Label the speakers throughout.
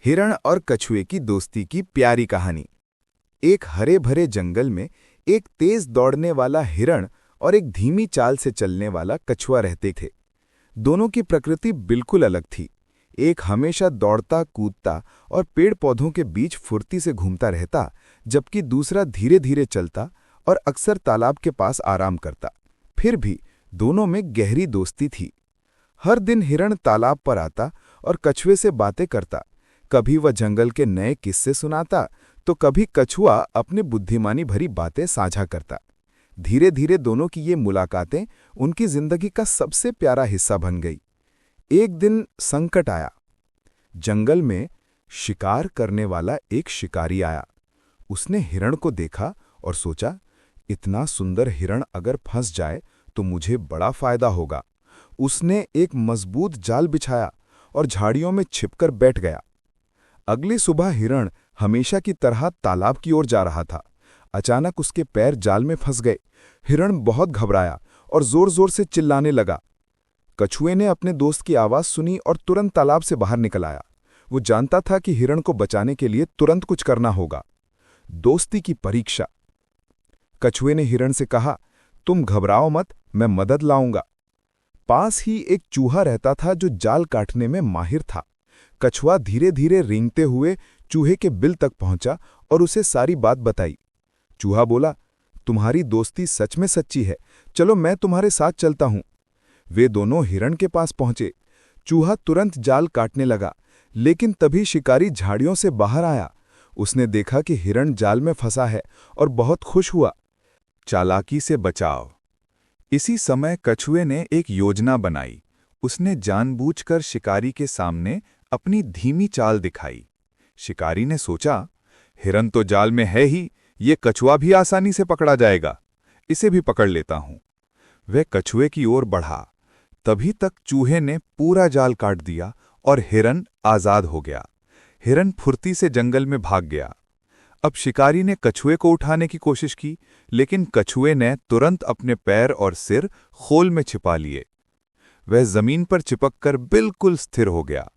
Speaker 1: हिरण और कछुए की दोस्ती की प्यारी कहानी। एक हरे भरे जंगल में एक तेज दौड़ने वाला हिरण और एक धीमी चाल से चलने वाला कछुआ रहते थे। दोनों की प्रकृति बिल्कुल अलग थी। एक हमेशा दौड़ता कूदता और पेड़ पौधों के बीच फुर्ती से घूमता रहता, जबकि दूसरा धीरे धीरे चलता और अक्सर तालाब के पास आराम करता। फिर भी दोनों में गहरी दोस्ती थी। हर दिन हिरण तालाब पर आता और कछुए से बातें करता। कभी वह जंगल के नए किस्से सुनाता तो कभी कछुआ अपनी बुद्धिमानी भरी बातें साझा करता। धीरे धीरे दोनों की ये मुलाकातें उनकी जिंदगी का सबसे प्यारा हिस्सा बन गई। एक दिन संकट आया। जंगल में शिकार करने वाला एक शिकारी आया। उसने हिरण को देखा और सोचा, इतना सुंदर हिरण अगर फंस जाए तो मुझे बड़ा फायदा होगा। उसने एक मजबूत जाल बिछाया और झाड़ियों में छिपकर बैठ गया। अगली सुबह हिरण हमेशा की तरह तालाब की ओर जा रहा था। अचानक उसके पैर जाल में फंस गए। हिरण बहुत घबराया और जोर जोर से चिल्लाने लगा। कछुए ने अपने दोस्त की आवाज सुनी और तुरंत तालाब से बाहर निकल आया। वो जानता था कि हिरण को बचाने के लिए तुरंत कुछ करना होगा। दोस्ती की परीक्षा। कछुए ने हिरण से कहा, तुम घबराओ मत, मैं मदद लाऊंगा। पास ही एक चूहा रहता था जो जाल काटने में माहिर था। कछुआ धीरे धीरे रेंगते हुए चूहे के बिल तक पहुंचा और उसे सारी बात बताई। चूहा बोला, तुम्हारी दोस्ती सच में सच्ची है, चलो मैं तुम्हारे साथ चलता हूं। वे दोनों हिरण के पास पहुंचे। चूहा तुरंत जाल काटने लगा, लेकिन तभी शिकारी झाड़ियों से बाहर आया। उसने देखा कि हिरण जाल में फंसा है और बहुत खुश हुआ। चालाकी से बचाव। इसी समय कछुए ने एक योजना बनाई। उसने जानबूझकर शिकारी के सामने अपनी धीमी चाल दिखाई। शिकारी ने सोचा, हिरण तो जाल में है ही, ये कछुआ भी आसानी से पकड़ा जाएगा, इसे भी पकड़ लेता हूं। वह कछुए की ओर बढ़ा। तभी तक चूहे ने पूरा जाल काट दिया और हिरण आजाद हो गया। हिरण फुर्ती से जंगल में भाग गया। अब शिकारी ने कछुए को उठाने की कोशिश की, लेकिन कछुए ने तुरंत अपने पैर और सिर खोल में छिपा लिए। वह जमीन पर चिपककर बिल्कुल स्थिर हो गया।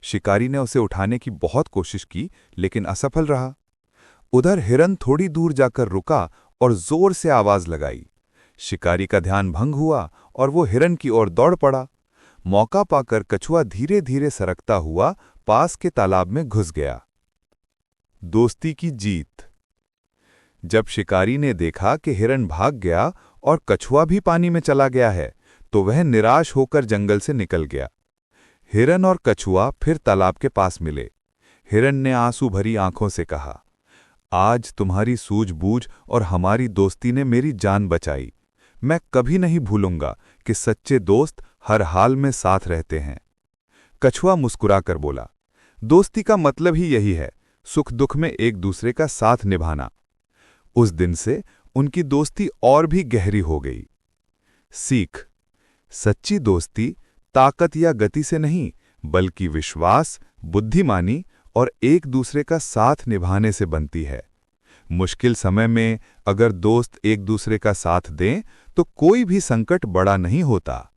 Speaker 1: शिकारी ने उसे उठाने की बहुत कोशिश की, लेकिन असफल रहा। उधर हिरण थोड़ी दूर जाकर रुका और जोर से आवाज लगाई। शिकारी का ध्यान भंग हुआ और वो हिरण की ओर दौड़ पड़ा। मौका पाकर कछुआ धीरे धीरे सरकता हुआ पास के तालाब में घुस गया। दोस्ती की जीत। जब शिकारी ने देखा कि हिरण भाग गया और कछुआ भी पानी में चला गया है, तो वह निराश होकर जंगल से निकल गया। हिरण और कछुआ फिर तालाब के पास मिले। हिरण ने आंसू भरी आंखों से कहा, आज तुम्हारी सूझबूझ और हमारी दोस्ती ने मेरी जान बचाई। मैं कभी नहीं भूलूंगा कि सच्चे दोस्त हर हाल में साथ रहते हैं। कछुआ मुस्कुराकर बोला, दोस्ती का मतलब ही यही है, सुख दुख में एक दूसरे का साथ निभाना। उस दिन से उनकी दोस्ती और भी गहरी हो गई। सीख। सच्ची दोस्ती ताकत या गति से नहीं, बल्कि विश्वास, बुद्धिमानी और एक दूसरे का साथ निभाने से बनती है। मुश्किल समय में अगर दोस्त एक दूसरे का साथ दें, तो कोई भी संकट बड़ा नहीं होता।